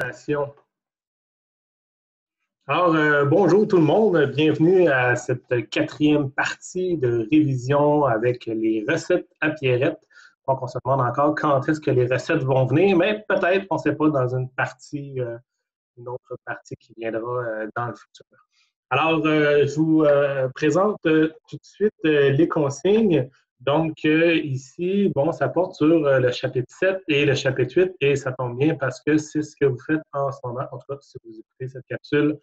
Station. Alors, bonjour tout le monde, bienvenue à cette quatrième partie de révision avec les recettes à Pierrette. Donc, on se demande encore quand est-ce que les recettes vont venir, mais peut-être, on ne sait pas, dans une partie, une autre partie qui viendra dans le futur. Alors, je vous présente tout de suite les consignes. Donc, ici, bon, ça porte sur le chapitre 7 et le chapitre 8, et ça tombe bien parce que c'est ce que vous faites en ce moment, en tout cas, si vous écoutez cette capsule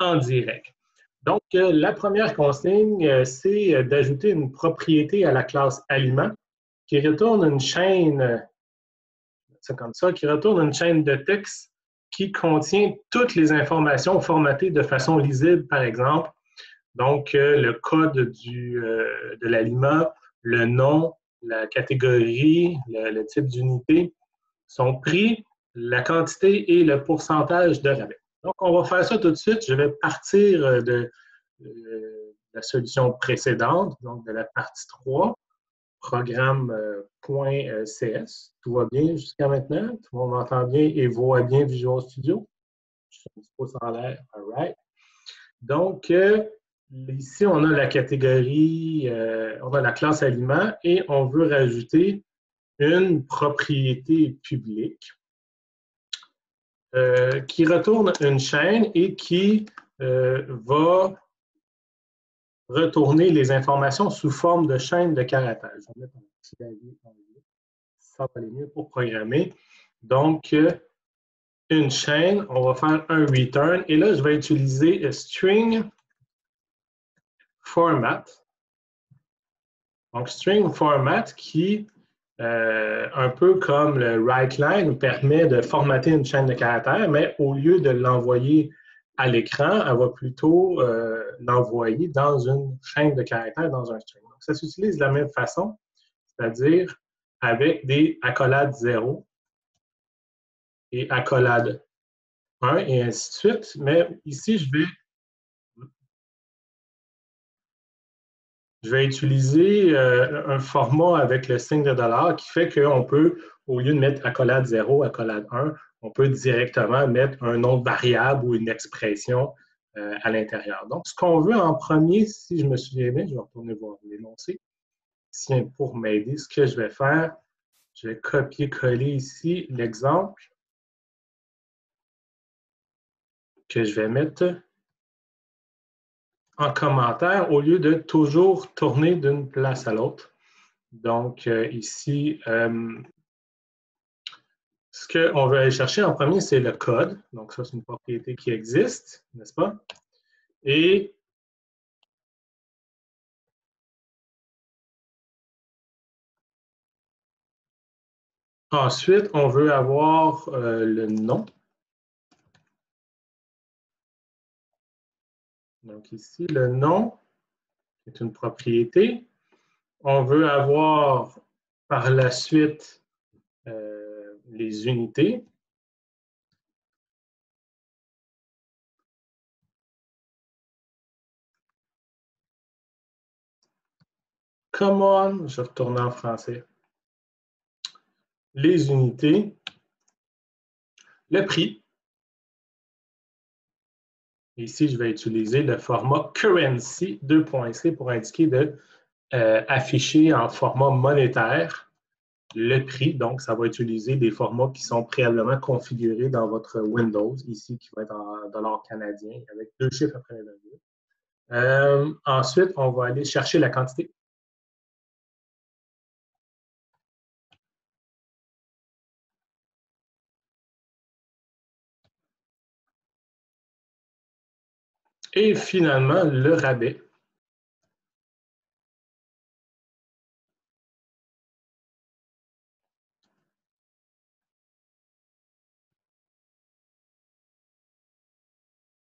en direct. Donc, la première consigne, c'est d'ajouter une propriété à la classe aliment qui retourne une chaîne, c'est comme ça, qui retourne une chaîne de texte qui contient toutes les informations formatées de façon lisible, par exemple. Donc, le code de l'aliment, le nom, la catégorie, le type d'unité sont pris, la quantité et le pourcentage de rabais. Donc, on va faire ça tout de suite. Je vais partir de la solution précédente, donc de la partie 3, programme.cs. Tout va bien jusqu'à maintenant? Tout le monde m'entend bien et voit bien Visual Studio? Je suis un petit peu en l'air. All right. Donc, ici, on a la catégorie, on a la classe aliment et on veut rajouter une propriété publique qui retourne une chaîne et qui va retourner les informations sous forme de chaîne de caractères. Je vais mettre un petit clavier en ligne. Ça va aller mieux pour programmer. Donc, une chaîne, on va faire un return. Et là, je vais utiliser string format. Donc, string format qui, un peu comme le writeline, nous permet de formater une chaîne de caractères, mais au lieu de l'envoyer à l'écran, elle va plutôt l'envoyer dans une chaîne de caractères, dans un string. Donc, ça s'utilise de la même façon, c'est-à-dire avec des accolades 0 et accolades 1 et ainsi de suite. Mais ici, je vais utiliser un format avec le signe de dollar qui fait qu'on peut, au lieu de mettre accolade 0, accolade 1, on peut directement mettre un nom de variable ou une expression à l'intérieur. Donc, ce qu'on veut en premier, si je me souviens bien, je vais retourner voir l'énoncé. Tiens, pour m'aider, ce que je vais faire, je vais copier-coller ici l'exemple que je vais mettre en commentaire au lieu de toujours tourner d'une place à l'autre. Donc, ici, ce qu'on veut aller chercher en premier, c'est le code. Donc, ça, c'est une propriété qui existe, n'est-ce pas? Et ensuite, on veut avoir le nom. Donc, ici, le nom est une propriété. On veut avoir par la suite les unités. Come on, je retourne en français. Les unités, le prix. Ici, je vais utiliser le format currency 2.c pour indiquer de afficher en format monétaire le prix. Donc, ça va utiliser des formats qui sont préalablement configurés dans votre Windows, ici, qui va être en dollars canadiens, avec 2 chiffres après la virgule. Ensuite, on va aller chercher la quantité. Et finalement, le rabais.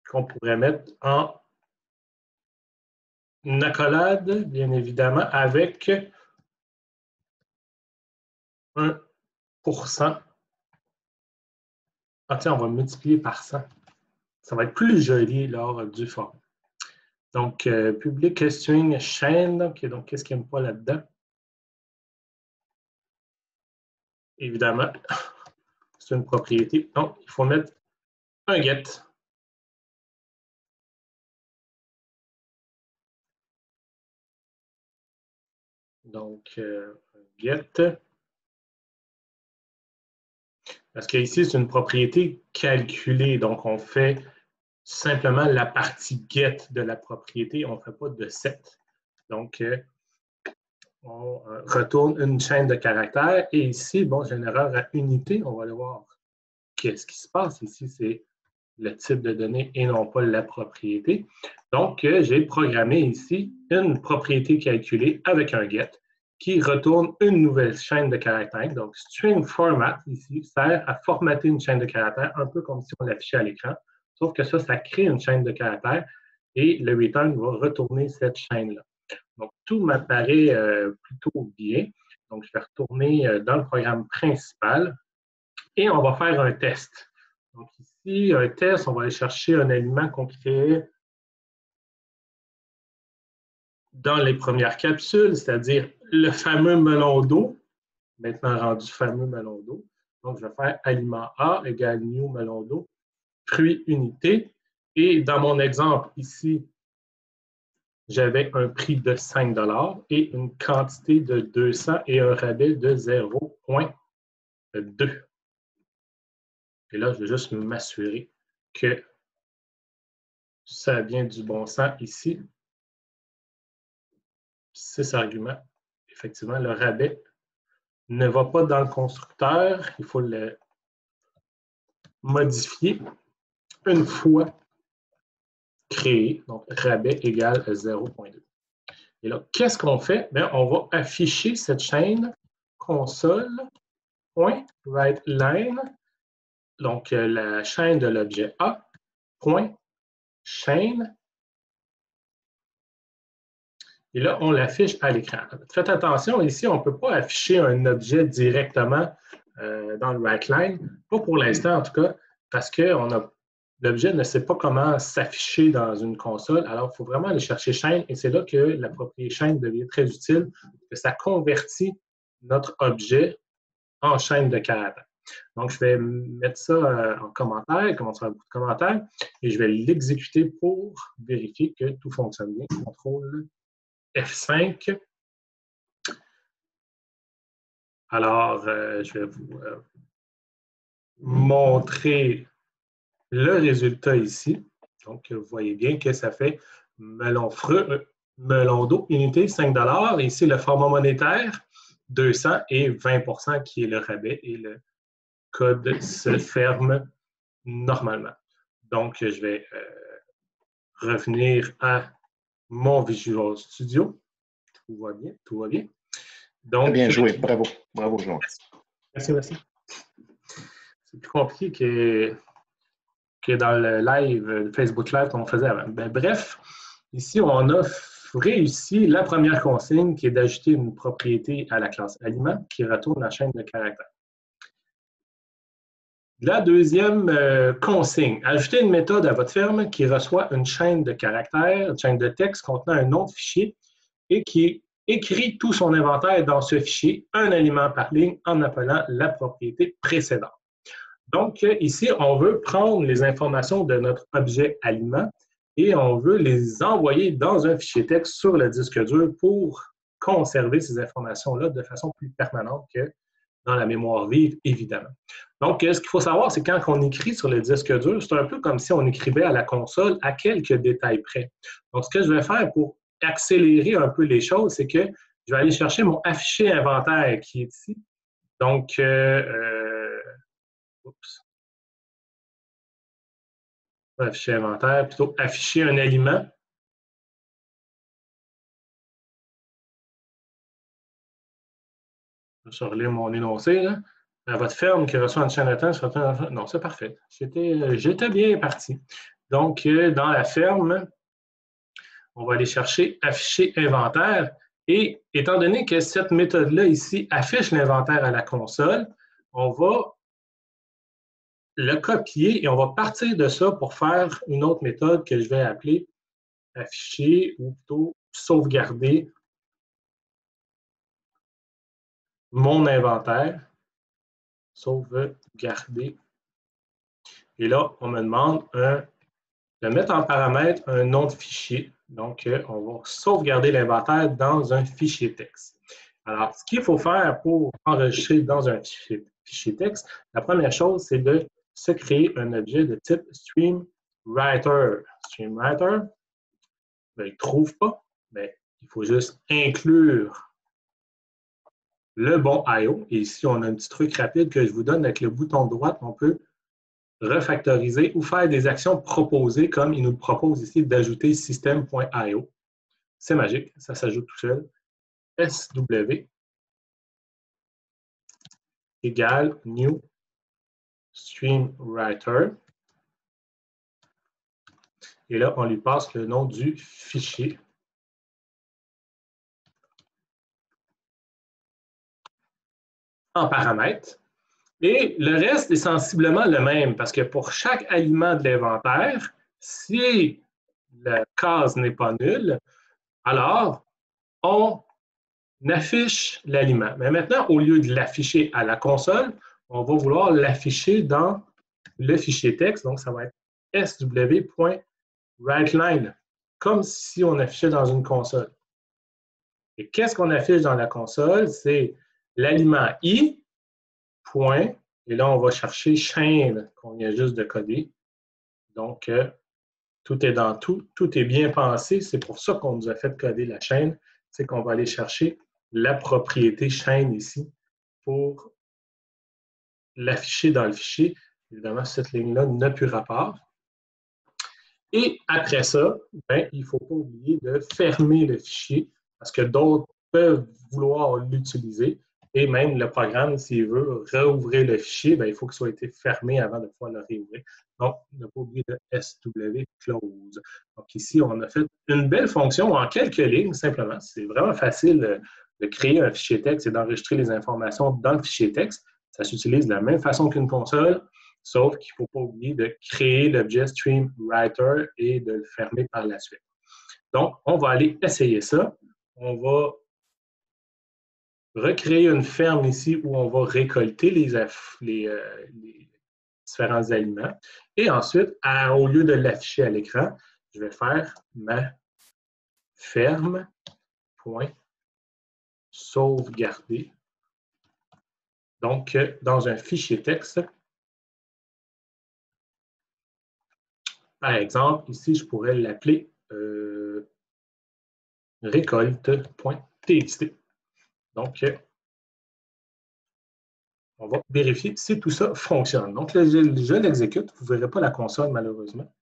Qu'on pourrait mettre en accolade, bien évidemment, avec 1%. Ah tiens, on va multiplier par 100. Ça va être plus joli lors du format. Donc, public string chaîne. Okay, donc, qu'est-ce qu'il n'aime pas là-dedans? Évidemment, c'est une propriété. Donc, il faut mettre un get. Donc, get. Parce qu'ici, c'est une propriété calculée. Donc, on fait simplement la partie get de la propriété. On ne fait pas de set. Donc, on retourne une chaîne de caractères. Et ici, bon, j'ai une erreur à unité. On va aller voir qu'est-ce qui se passe. Ici, c'est le type de données et non pas la propriété. Donc, j'ai programmé ici une propriété calculée avec un get qui retourne une nouvelle chaîne de caractères. Donc, string format, ici, sert à formater une chaîne de caractères, un peu comme si on l'affichait à l'écran, sauf que ça crée une chaîne de caractères et le return va retourner cette chaîne-là. Donc, tout m'apparaît plutôt bien. Donc, je vais retourner dans le programme principal et on va faire un test. Donc, ici, un test, on va aller chercher un élément qu'on créait dans les premières capsules, c'est-à-dire le fameux melon d'eau, maintenant rendu fameux melon d'eau. Donc, je vais faire aliment A égale new melon d'eau, fruit unité. Et dans mon exemple ici, j'avais un prix de 5 $ et une quantité de 200 et un rabais de 0,2. Et là, je vais juste m'assurer que ça vient du bon sens ici. 6 arguments. Effectivement, le rabais ne va pas dans le constructeur. Il faut le modifier une fois créé. Donc, rabais égale 0,2. Et là, qu'est-ce qu'on fait? Bien, on va afficher cette chaîne console.writeLine, donc la chaîne de l'objet A, point, chaîne. Et là, on l'affiche à l'écran. Faites attention, ici, on ne peut pas afficher un objet directement dans le WriteLine, pas pour l'instant en tout cas, parce que l'objet ne sait pas comment s'afficher dans une console. Alors, il faut vraiment aller chercher chaîne et c'est là que la propriété chaîne devient très utile, que ça convertit notre objet en chaîne de caractères. Donc, je vais mettre ça en commentaire, commencer à beaucoup de commentaires, et je vais l'exécuter pour vérifier que tout fonctionne bien. CTRL F5. Alors, je vais vous montrer le résultat ici. Donc, vous voyez bien que ça fait melon d'eau, unité 5 $. Ici, le format monétaire, 200 et 20 qui est le rabais et le code se ferme normalement. Donc, je vais revenir à mon Visual Studio. Tout va bien, tout va bien. Donc, bien joué, bravo, bravo Jean. Merci, merci. C'est plus compliqué que dans le live, Facebook Live qu'on faisait avant. Ben, bref, ici, on a réussi la première consigne qui est d'ajouter une propriété à la classe aliment qui retourne la chaîne de caractères. La deuxième consigne, ajouter une méthode à votre ferme qui reçoit une chaîne de caractères, une chaîne de texte contenant un nom de fichier et qui écrit tout son inventaire dans ce fichier, un aliment par ligne, en appelant la propriété précédente. Donc, ici, on veut prendre les informations de notre objet aliment et on veut les envoyer dans un fichier texte sur le disque dur pour conserver ces informations-là de façon plus permanente que dans la mémoire vive, évidemment. Donc, ce qu'il faut savoir, c'est quand on écrit sur le disque dur, c'est un peu comme si on écrivait à la console à quelques détails près. Donc, ce que je vais faire pour accélérer un peu les choses, c'est que je vais aller chercher mon affiché inventaire qui est ici. Donc, afficher inventaire, plutôt afficher un aliment. Je vais relire mon énoncé. Là. À votre ferme qui reçoit une chaîne d'attente, non, c'est parfait. J'étais bien parti. Donc, dans la ferme, on va aller chercher afficher inventaire. Et étant donné que cette méthode-là ici affiche l'inventaire à la console, on va le copier et on va partir de ça pour faire une autre méthode que je vais appeler afficher ou plutôt sauvegarder mon inventaire. sauvegarder. Et là, on me demande de mettre en paramètre un nom de fichier. Donc, on va sauvegarder l'inventaire dans un fichier texte. Alors, ce qu'il faut faire pour enregistrer dans un fichier texte, la première chose, c'est de se créer un objet de type StreamWriter. StreamWriter, ben, il ne trouve pas, mais il faut juste inclure le bon I/O. Et ici, on a un petit truc rapide que je vous donne avec le bouton droit. On peut refactoriser ou faire des actions proposées, comme il nous propose ici d'ajouter system.io. C'est magique, ça s'ajoute tout seul. SW égale new StreamWriter. Et là, on lui passe le nom du fichier. En paramètres. Et le reste est sensiblement le même, parce que pour chaque aliment de l'inventaire, si la case n'est pas nulle, alors on affiche l'aliment. Mais maintenant, au lieu de l'afficher à la console, on va vouloir l'afficher dans le fichier texte. Donc, ça va être sw.writeLine, comme si on affichait dans une console. Et qu'est-ce qu'on affiche dans la console? C'est l'aliment I, point, et là, on va chercher chaîne qu'on vient juste de coder. Donc, tout est dans tout, tout est bien pensé. C'est pour ça qu'on nous a fait coder la chaîne. C'est qu'on va aller chercher la propriété chaîne ici pour l'afficher dans le fichier. Évidemment, cette ligne-là n'a plus rapport. Et après ça, ben, il ne faut pas oublier de fermer le fichier parce que d'autres peuvent vouloir l'utiliser. Et même le programme, s'il veut rouvrir le fichier, ben, il faut qu'il soit été fermé avant de pouvoir le réouvrir. Donc, ne pas oublier de SW close. Donc ici, on a fait une belle fonction en quelques lignes, simplement. C'est vraiment facile de créer un fichier texte et d'enregistrer les informations dans le fichier texte. Ça s'utilise de la même façon qu'une console, sauf qu'il ne faut pas oublier de créer l'objet StreamWriter et de le fermer par la suite. Donc, on va aller essayer ça. On va recréer une ferme ici où on va récolter les différents aliments. Et ensuite, au lieu de l'afficher à l'écran, je vais faire ma ferme.sauvegarder. Donc, dans un fichier texte, par exemple, ici, je pourrais l'appeler récolte.txt. Donc, on va vérifier si tout ça fonctionne. Donc, je l'exécute. Vous ne verrez pas la console, malheureusement.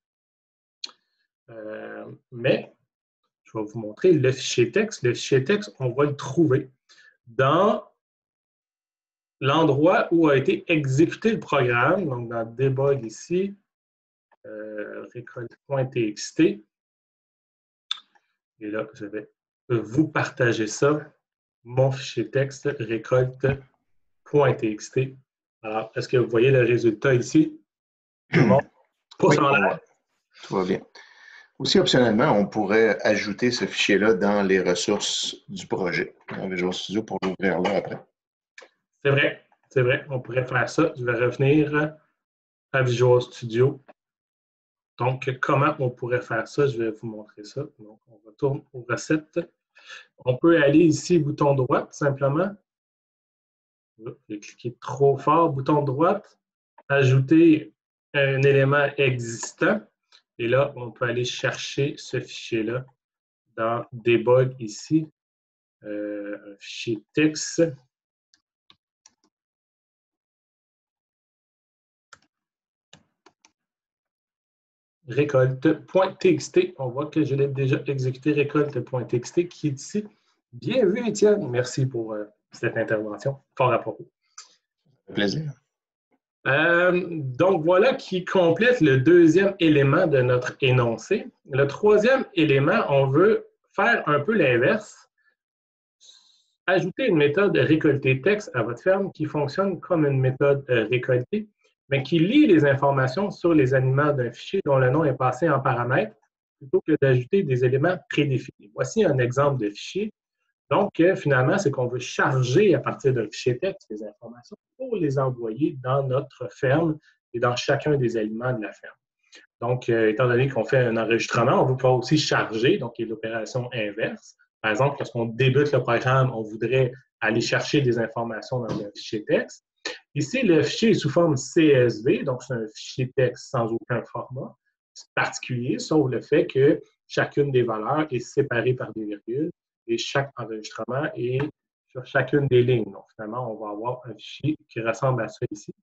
Mais, je vais vous montrer le fichier texte. Le fichier texte, on va le trouver dans l'endroit où a été exécuté le programme. Donc, dans debug ici, récolte.txt. Et là, je vais vous partager ça. Mon fichier texte récolte.txt. Alors, est-ce que vous voyez le résultat ici? Bon, oui, tout va bien. Aussi, optionnellement, on pourrait ajouter ce fichier-là dans les ressources du projet dans Visual Studio pour l'ouvrir là après. C'est vrai, on pourrait faire ça. Je vais revenir à Visual Studio. Donc, comment on pourrait faire ça? Je vais vous montrer ça. Donc, on retourne aux recettes. On peut aller ici, bouton droit, simplement. J'ai cliqué trop fort, bouton droite, ajouter un élément existant. Et là, on peut aller chercher ce fichier-là dans Debug ici, un fichier texte. Récolte.txt. On voit que je l'ai déjà exécuté, récolte.txt, qui est ici. Bien vu, Étienne. Merci pour cette intervention. Fort à propos. Plaisir. Donc, voilà qui complète le deuxième élément de notre énoncé. Le troisième élément, on veut faire un peu l'inverse. Ajouter une méthode récolter texte à votre ferme qui fonctionne comme une méthode récolter, mais qui lie les informations sur les aliments d'un fichier dont le nom est passé en paramètre, plutôt que d'ajouter des éléments prédéfinis. Voici un exemple de fichier. Donc, finalement, c'est qu'on veut charger à partir d'un fichier texte des informations pour les envoyer dans notre ferme et dans chacun des aliments de la ferme. Donc, étant donné qu'on fait un enregistrement, on veut pouvoir aussi charger, donc il y a l'opération inverse. Par exemple, lorsqu'on débute le programme, on voudrait aller chercher des informations dans un fichier texte. Ici, le fichier est sous forme CSV, donc c'est un fichier texte sans aucun format particulier, sauf le fait que chacune des valeurs est séparée par des virgules et chaque enregistrement est sur chacune des lignes. Donc, finalement, on va avoir un fichier qui ressemble à ça ici.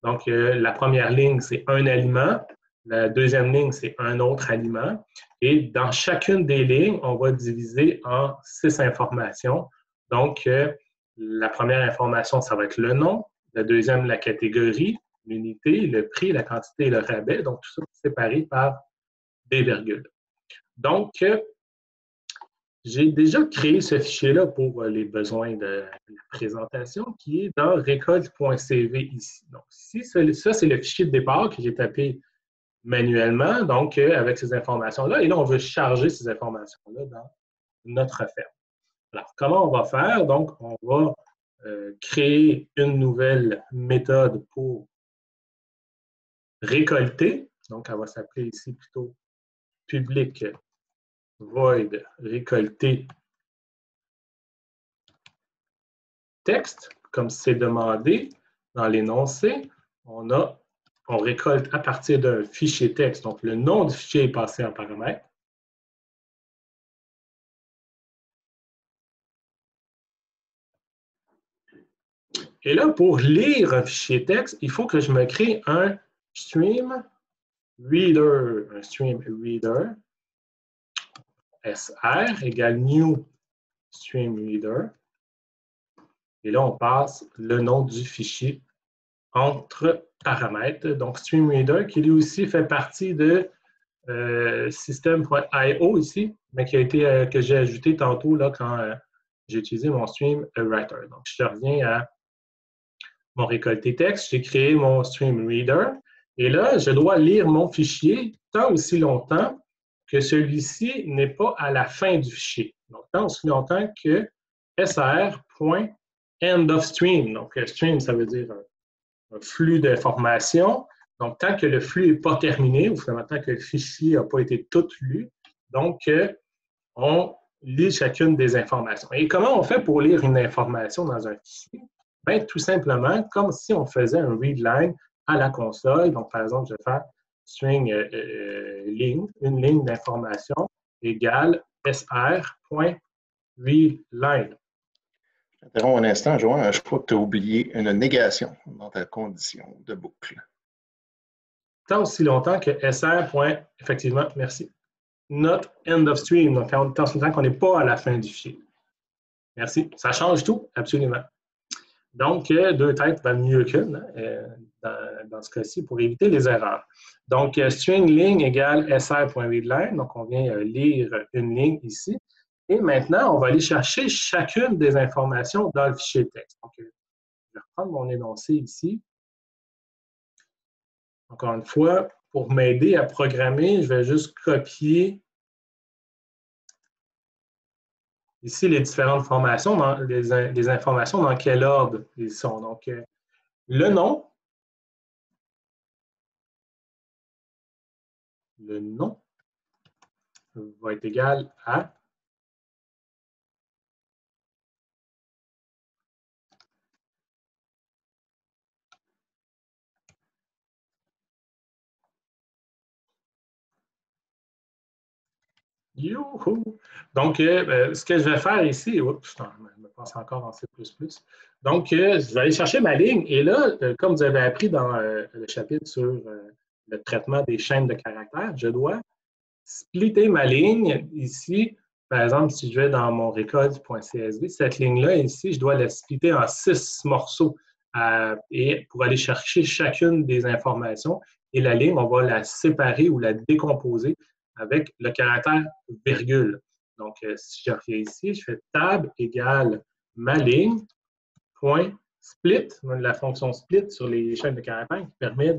Donc, la première ligne, c'est un aliment. La deuxième ligne, c'est un autre aliment. Et dans chacune des lignes, on va diviser en 6 informations. Donc, la première information, ça va être le nom. La deuxième, la catégorie, l'unité, le prix, la quantité et le rabais. Donc, tout ça est séparé par des virgules. Donc, j'ai déjà créé ce fichier-là pour les besoins de la présentation qui est dans récolte.cv ici. Donc, ici, ça, c'est le fichier de départ que j'ai tapé manuellement, donc avec ces informations-là. Et là, on veut charger ces informations-là dans notre ferme. Alors, comment on va faire? Donc, on va créer une nouvelle méthode pour récolter. Donc, elle va s'appeler ici plutôt public void récolter texte, comme c'est demandé dans l'énoncé. On récolte à partir d'un fichier texte. Donc, le nom du fichier est passé en paramètre. Et là, pour lire un fichier texte, il faut que je me crée un stream reader. Un stream reader. SR égale new stream reader. Et là, on passe le nom du fichier entre paramètres. Donc, StreamReader, qui lui aussi fait partie de system.io ici, mais que j'ai ajouté tantôt là, quand j'ai utilisé mon StreamWriter. Donc, je reviens à mon récolté texte. J'ai créé mon StreamReader. Et là, je dois lire mon fichier tant aussi longtemps que celui-ci n'est pas à la fin du fichier. Donc, tant aussi longtemps que sr.endofstream. Donc, stream, ça veut dire un flux d'informations. Donc, tant que le flux n'est pas terminé, ou finalement, tant que le fichier n'a pas été tout lu, donc, on lit chacune des informations. Et comment on fait pour lire une information dans un fichier? Bien, tout simplement, comme si on faisait un readline à la console. Donc, par exemple, je vais faire string ligne, une ligne d'information égale sr.readline. Interromps un instant, Joanne. Je crois que tu as oublié une négation dans ta condition de boucle. Tant aussi longtemps que sr. Effectivement, merci. Not end of stream. Donc, tant aussi longtemps qu'on n'est pas à la fin du fichier. Merci. Ça change tout, absolument. Donc, deux têtes valent mieux qu'une dans ce cas-ci pour éviter les erreurs. Donc, string ligne égale sr.readline. Donc, on vient lire une ligne ici. Et maintenant, on va aller chercher chacune des informations dans le fichier texte. Donc, je vais reprendre mon énoncé ici. Encore une fois, pour m'aider à programmer, je vais juste copier ici les différentes formations, les informations dans quel ordre ils sont. Donc, le nom va être égal à youhou! Donc, ce que je vais faire ici, oups, je me passe encore en C++. Donc, je vais aller chercher ma ligne. Et là, comme vous avez appris dans le chapitre sur le traitement des chaînes de caractères, je dois splitter ma ligne ici. Par exemple, si je vais dans mon récolte.csv, cette ligne-là ici, je dois la splitter en 6 morceaux et pour aller chercher chacune des informations. Et la ligne, on va la séparer ou la décomposer avec le caractère virgule. Donc, si je reviens ici, je fais tab égale ma ligne, point split, la fonction split sur les chaînes de caractères qui permet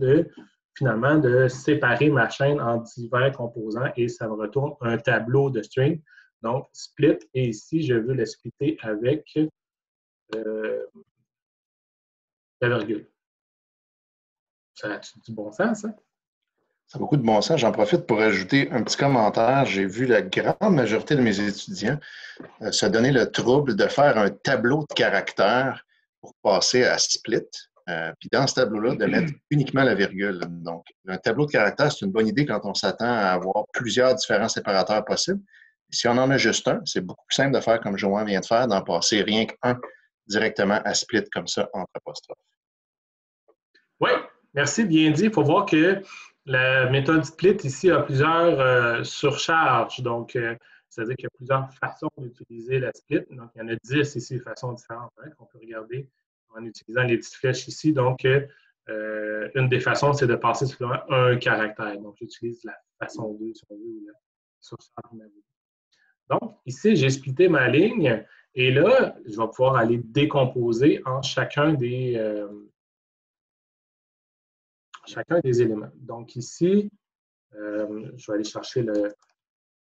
finalement de séparer ma chaîne en divers composants et ça me retourne un tableau de string. Donc, split, et ici, je veux le splitter avec la virgule. Ça a-tu du bon sens, ça? Ça a beaucoup de bon sens. J'en profite pour ajouter un petit commentaire. J'ai vu la grande majorité de mes étudiants se donner le trouble de faire un tableau de caractères pour passer à split. Puis dans ce tableau-là, de mettre uniquement la virgule. Donc, un tableau de caractères, c'est une bonne idée quand on s'attend à avoir plusieurs différents séparateurs possibles. Si on en a juste un, c'est beaucoup plus simple de faire comme Joanne vient de faire, d'en passer rien qu'un directement à split comme ça entre apostrophes. Oui, merci, bien dit. Il faut voir que la méthode split ici a plusieurs surcharges. Donc, c'est-à-dire qu'il y a plusieurs façons d'utiliser la split. Donc, il y en a 10 ici, façons différentes qu'on peut regarder en utilisant les petites flèches ici. Donc, une des façons, c'est de passer simplement un caractère. Donc, j'utilise la façon 2, si on veut, ou la surcharge numéro 2. Donc, ici, j'ai splitté ma ligne. Et là, je vais pouvoir aller décomposer en chacun des éléments. Donc ici, je vais aller chercher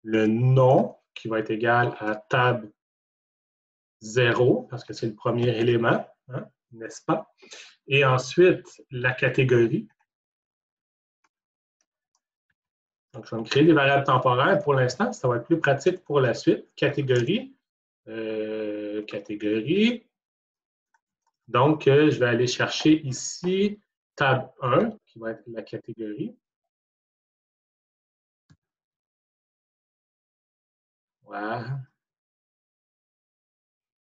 le nom qui va être égal à tab 0, parce que c'est le premier élément, hein, n'est-ce pas? Et ensuite, la catégorie. Donc, je vais me créer des variables temporaires pour l'instant. Ça va être plus pratique pour la suite. Catégorie. Catégorie. Donc, je vais aller chercher ici tab 1, qui va être la catégorie. Voilà.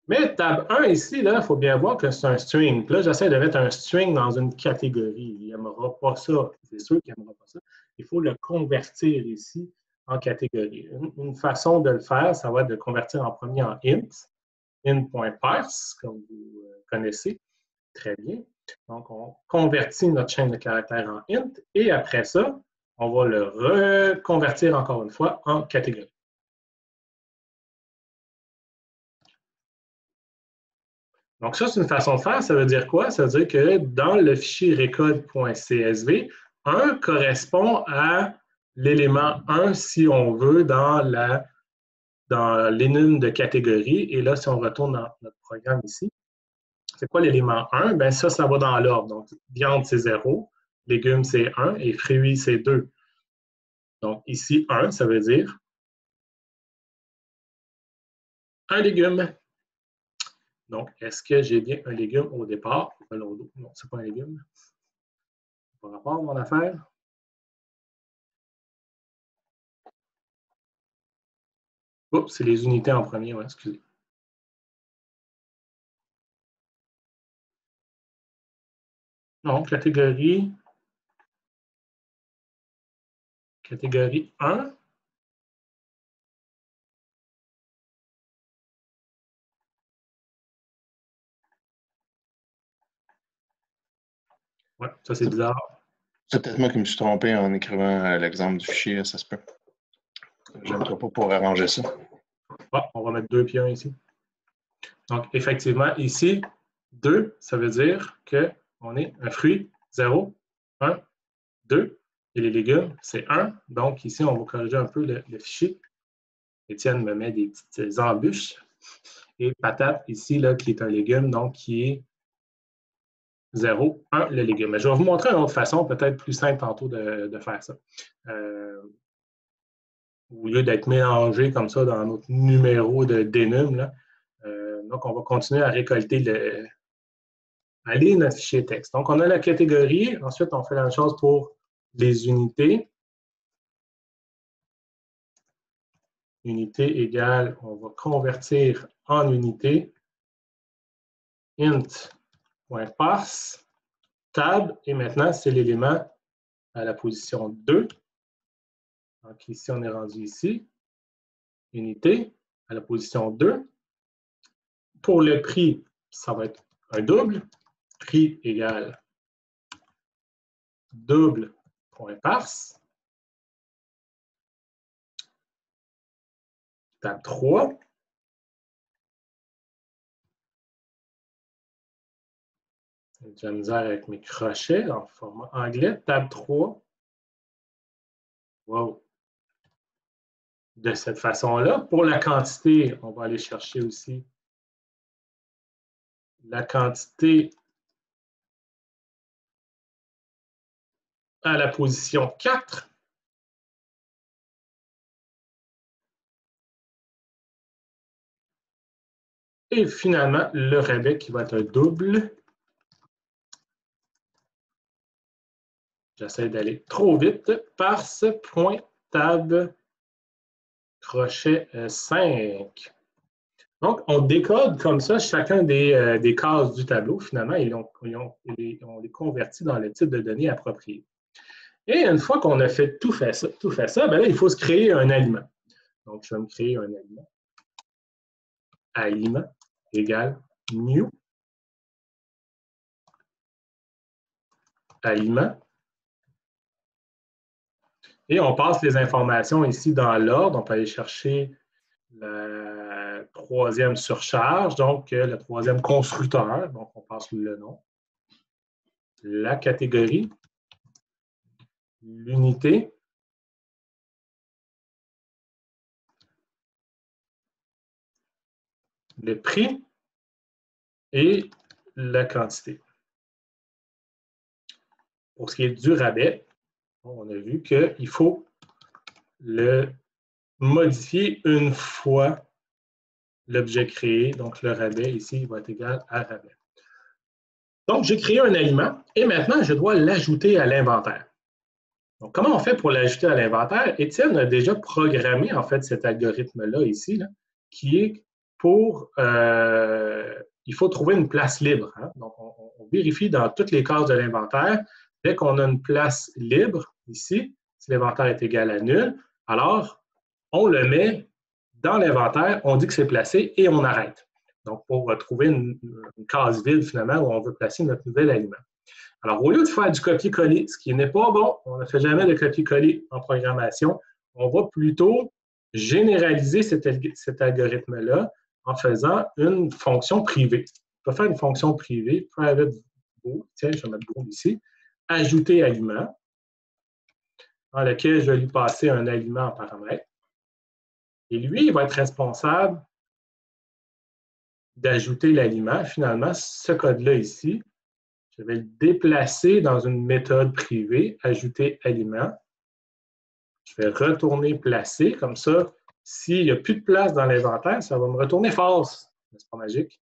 Mais tab 1 ici, il faut bien voir que c'est un string. Puis là, j'essaie de mettre un string dans une catégorie. Il n'aimera pas ça. C'est sûr qu'il n'aimera pas ça. Il faut le convertir ici en catégorie. Une façon de le faire, ça va être de convertir en premier en int.parse, comme vous connaissez très bien. Donc, on convertit notre chaîne de caractères en int et après ça, on va le reconvertir encore une fois en catégorie. Donc, ça, c'est une façon de faire. Ça veut dire quoi? Ça veut dire que dans le fichier recode.csv, 1 correspond à l'élément 1, si on veut, dans l'énum de catégorie. Et là, si on retourne dans notre programme ici, c'est quoi l'élément 1? Bien, ça va dans l'ordre. Donc, viande, c'est 0, légumes, c'est 1 et fruits, c'est 2. Donc, ici, 1, ça veut dire un légume. Donc, est-ce que j'ai bien un légume au départ? Non, ce n'est pas un légume. Par rapport à mon affaire. Oups, c'est les unités en premier, ouais, excusez. Non, catégorie 1. Ouais, ça c'est bizarre. C'est peut-être moi qui me suis trompé en écrivant l'exemple du fichier, ça se peut. Je ne pas pour arranger ça. Ah, on va mettre 2 puis 1 ici. Donc, effectivement, ici, 2, ça veut dire qu'on est un fruit, 0, 1, 2. Et les légumes, c'est 1. Donc, ici, on va corriger un peu le fichier. Étienne me met des petites embûches. Et patate, ici, là, qui est un légume, donc qui est 0, 1, le légume. Mais je vais vous montrer une autre façon, peut-être plus simple tantôt de faire ça. Au lieu d'être mélangé comme ça dans notre numéro de dénum, là. Donc, on va continuer à récolter à lire notre fichier texte. Donc, on a la catégorie. Ensuite, on fait la même chose pour les unités. Unité égale, on va convertir en unité. Int.parse, tab, et maintenant, c'est l'élément à la position 2. Donc, ici, on est rendu ici. Unité à la position 2. Pour le prix, ça va être un double. Prix égale double.parse. Tab 3. J'ai la misère avec mes crochets en format anglais. Tab 3. Wow. de cette façon-là. Pour la quantité, on va aller chercher aussi la quantité à la position 4. Et finalement, le rabais qui va être un double. J'essaie d'aller trop vite. Parse, point, tab, crochet 5. Donc, on décode comme ça chacun des cases du tableau, finalement, et on les convertit dans le type de données approprié. Et une fois qu'on a tout fait ça, ben là, il faut se créer un aliment. Donc, je vais me créer un aliment. Aliment égale new. Aliment. Et on passe les informations ici dans l'ordre. On peut aller chercher la troisième surcharge, donc le troisième constructeur. Donc, on passe le nom. La catégorie. L'unité. Le prix et la quantité. Pour ce qui est du rabais, on a vu qu'il faut le modifier une fois l'objet créé. Donc, le rabais ici va être égal à rabais. Donc, j'ai créé un aliment et maintenant, je dois l'ajouter à l'inventaire. Donc, comment on fait pour l'ajouter à l'inventaire? Étienne a déjà programmé, en fait, cet algorithme-là ici, là, qui est pour... il faut trouver une place libre. Hein? Donc, on vérifie dans toutes les cases de l'inventaire. Dès qu'on a une place libre, ici, si l'inventaire est égal à nul, alors, on le met dans l'inventaire, on dit que c'est placé et on arrête. Donc, pour trouver une case vide, finalement, où on veut placer notre nouvel aliment. Alors, au lieu de faire du copier-coller, ce qui n'est pas bon, on ne fait jamais de copier-coller en programmation, on va plutôt généraliser cet algorithme-là en faisant une fonction privée. On peut faire une fonction privée, private bool, tiens, je vais mettre bool ici, ajouter aliment, dans lequel je vais lui passer un aliment en paramètre. Et lui, il va être responsable d'ajouter l'aliment. Finalement, ce code-là ici, je vais le déplacer dans une méthode privée, ajouter aliment. Je vais retourner placer, comme ça, s'il n'y a plus de place dans l'inventaire, ça va me retourner false. C'est pas magique.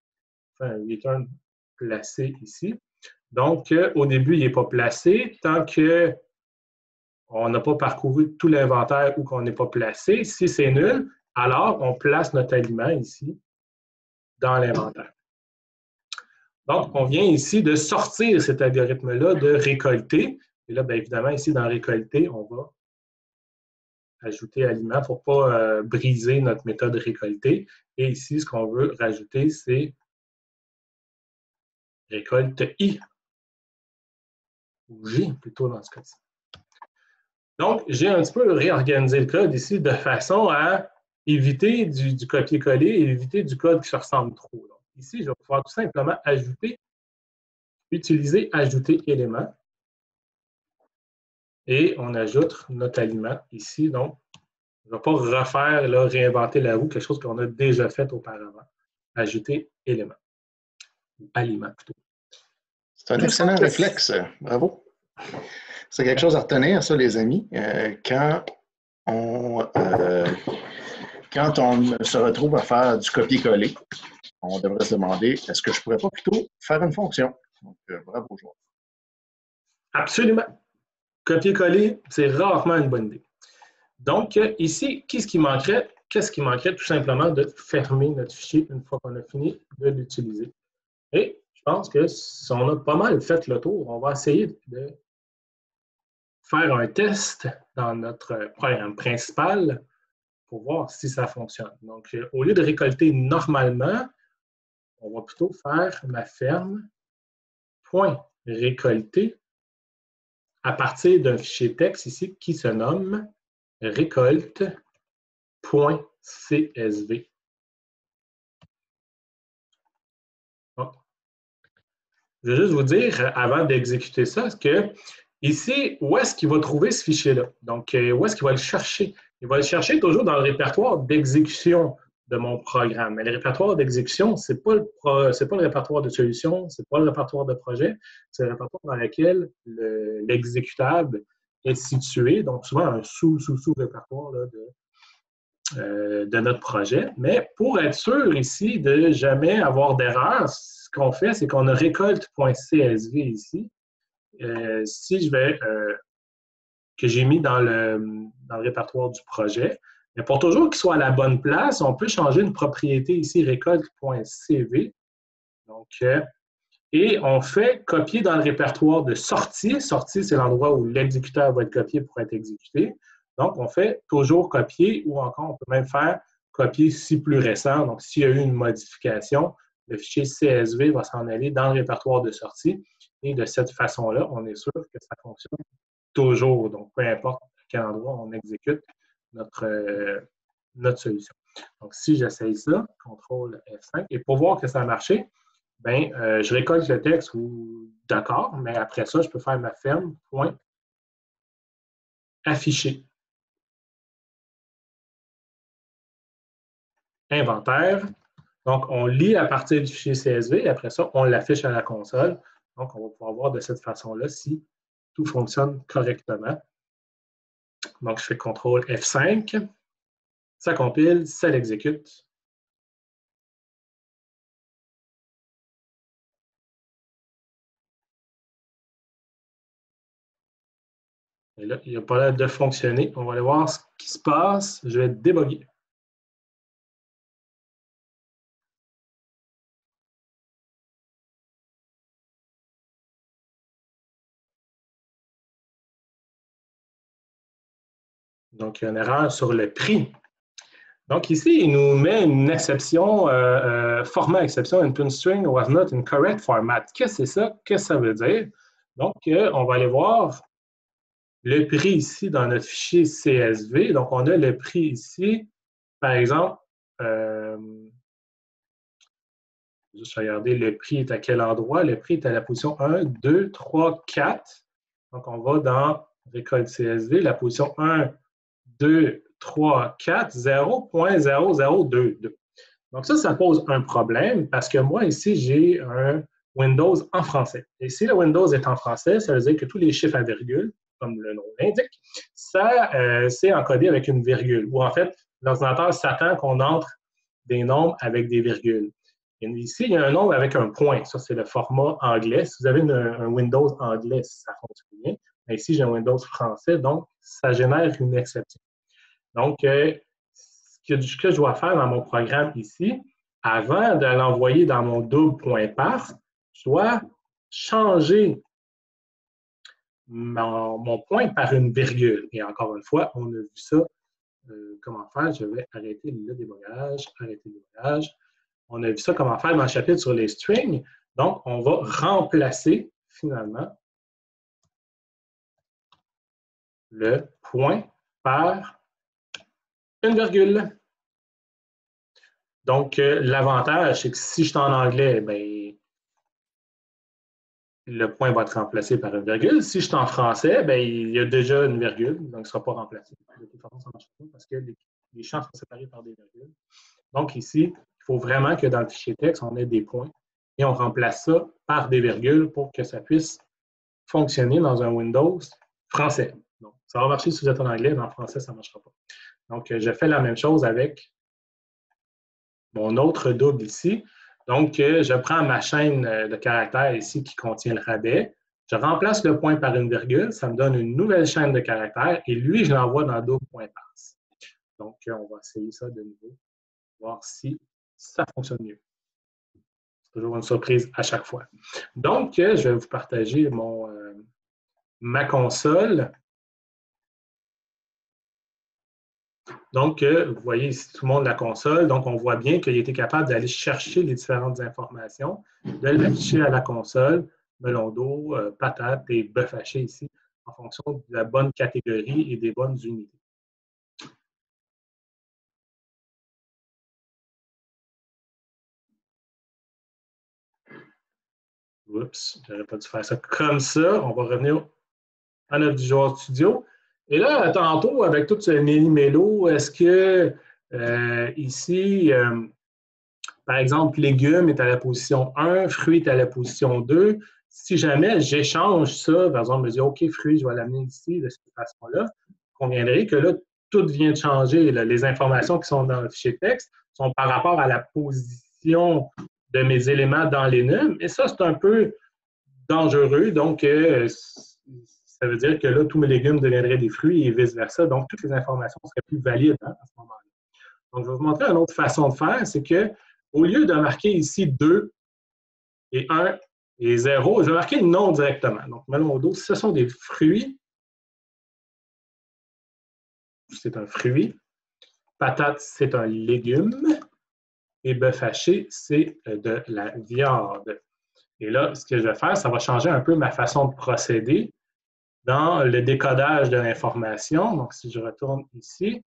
Enfin, un return placé ici. Donc, au début, il n'est pas placé. Tant qu'on n'a pas parcouru tout l'inventaire ou qu'on n'est pas placé, si c'est nul, alors on place notre aliment ici dans l'inventaire. Donc, on vient ici de sortir cet algorithme-là de récolter. Et là, bien évidemment, ici, dans récolter, on va ajouter aliment pour ne pas briser notre méthode récolter. Et ici, ce qu'on veut rajouter, c'est récolte I. Ou J, plutôt dans ce cas-ci. Donc, j'ai un petit peu réorganisé le code ici de façon à éviter du copier-coller et éviter du code qui se ressemble trop. Donc, ici, je vais pouvoir tout simplement ajouter, utiliser ajouter élément. Et on ajoute notre aliment ici. Donc, on ne va pas refaire, là, réinventer la roue, quelque chose qu'on a déjà fait auparavant. Ajouter élément. Ou aliment, plutôt. C'est un excellent réflexe. Bravo. C'est quelque chose à retenir, ça, les amis. Quand on se retrouve à faire du copier-coller, on devrait se demander, est-ce que je ne pourrais pas plutôt faire une fonction? Donc, bravo, joueur. Absolument. Copier-coller, c'est rarement une bonne idée. Donc, ici, qu'est-ce qui manquerait? Qu'est-ce qui manquerait? Tout simplement de fermer notre fichier une fois qu'on a fini de l'utiliser. Et je pense que si on a pas mal fait le tour, on va essayer de faire un test dans notre programme principal pour voir si ça fonctionne. Donc, au lieu de récolter normalement, on va plutôt faire ma ferme point récolter à partir d'un fichier texte ici qui se nomme récolte.csv. Je vais juste vous dire, avant d'exécuter ça, que Ici, où est-ce qu'il va trouver ce fichier-là? Donc, où est-ce qu'il va le chercher? Il va le chercher toujours dans le répertoire d'exécution de mon programme. Mais le répertoire d'exécution, ce n'est pas, pas le répertoire de solution, ce n'est pas le répertoire de projet, c'est le répertoire dans lequel l'exécutable est situé, donc souvent un sous-répertoire de notre projet. Mais pour être sûr ici de ne jamais avoir d'erreur, ce qu'on fait, c'est qu'on a récolte.csv ici. Si je vais que j'ai mis dans le répertoire du projet. Mais pour toujours qu'il soit à la bonne place, on peut changer une propriété ici, récolte.cv. Donc, et on fait copier dans le répertoire de sortie. Sortie, c'est l'endroit où l'exécuteur va être copié pour être exécuté. Donc, on fait toujours copier ou encore, on peut même faire copier si plus récent. Donc, s'il y a eu une modification, le fichier CSV va s'en aller dans le répertoire de sortie. Et de cette façon-là, on est sûr que ça fonctionne toujours. Donc, peu importe à quel endroit on exécute notre solution. Donc, si j'essaye ça, CTRL F5, et pour voir que ça a marché, ben, je récolte le texte ou d'accord, mais après ça, je peux faire ma ferme, point, afficher. Inventaire. Donc, on lit à partir du fichier CSV et après ça, on l'affiche à la console. Donc, on va pouvoir voir de cette façon-là si tout fonctionne correctement. Donc, je fais CTRL F5, ça compile, ça l'exécute. Et là, il n'a pas l'air de fonctionner. On va aller voir ce qui se passe. Je vais déboguer. Donc, il y a une erreur sur le prix. Donc, ici, il nous met une exception, format exception, input string was not in correct format. Qu'est-ce que c'est ça? Qu'est-ce que ça veut dire? Donc, on va aller voir le prix ici dans notre fichier CSV. Donc, on a le prix ici. Par exemple, juste regarder le prix est à quel endroit. Le prix est à la position 1, 2, 3, 4. Donc, on va dans récolte CSV, la position 1, 2, 3, 4, 0.0022. Donc, ça pose un problème parce que moi, ici, j'ai un Windows en français. Et si le Windows est en français, ça veut dire que tous les chiffres à virgule, comme le nom l'indique, ça, c'est encodé avec une virgule. Ou en fait, l'ordinateur s'attend qu'on entre des nombres avec des virgules. Et ici, il y a un nombre avec un point. Ça, c'est le format anglais. Si vous avez un Windows anglais, ça fonctionne bien. Mais ici, j'ai un Windows français, donc ça génère une exception. Donc, ce que je dois faire dans mon programme ici, avant de l'envoyer dans mon double.parse, je dois changer mon point par une virgule. Et encore une fois, on a vu ça. Comment faire? Je vais arrêter le débogage, arrêter le débogage. On a vu ça comment faire dans le chapitre sur les strings. Donc, on va remplacer finalement le point par une virgule. Donc, l'avantage, c'est que si je suis en anglais, bien, le point va être remplacé par une virgule. Si je suis en français, bien, il y a déjà une virgule, donc il ne sera pas remplacé. De toute façon, ça ne marche pas parce que les champs sont séparés par des virgules. Donc, ici, il faut vraiment que dans le fichier texte, on ait des points et on remplace ça par des virgules pour que ça puisse fonctionner dans un Windows français. Donc, ça va marcher si vous êtes en anglais, mais en français, ça ne marchera pas. Donc, je fais la même chose avec mon autre double ici. Donc, je prends ma chaîne de caractères ici qui contient le rabais. Je remplace le point par une virgule. Ça me donne une nouvelle chaîne de caractères et lui, je l'envoie dans double.parse. Donc, on va essayer ça de nouveau, voir si ça fonctionne mieux. C'est toujours une surprise à chaque fois. Donc, je vais vous partager ma console. Donc, vous voyez ici tout le monde la console. Donc, on voit bien qu'il a été capable d'aller chercher les différentes informations, de l'afficher à la console, melon d'eau, patate et bœuf haché ici, en fonction de la bonne catégorie et des bonnes unités. Oups, j'aurais pas dû faire ça comme ça. On va revenir en notre Visual Studio. Et là, tantôt, avec tout ce méli-mélo, est-ce que ici, par exemple, légumes est à la position 1, fruits est à la position 2. Si jamais j'échange ça, par exemple, je me dis, OK, fruits, je vais l'amener ici de cette façon-là, on conviendrait que là, tout vient de changer. Là. Les informations qui sont dans le fichier texte sont par rapport à la position de mes éléments dans l'enum. Et ça, c'est un peu dangereux. Donc, ça veut dire que là, tous mes légumes deviendraient des fruits et vice-versa. Donc, toutes les informations seraient plus valides à ce moment-là. Donc, je vais vous montrer une autre façon de faire, c'est que au lieu de marquer ici 2 et 1 et 0, je vais marquer le nom directement. Donc, melon d'eau, ce sont des fruits. C'est un fruit. Patate, c'est un légume. Et bœuf haché, c'est de la viande. Et là, ce que je vais faire, ça va changer un peu ma façon de procéder dans le décodage de l'information. Donc, si je retourne ici,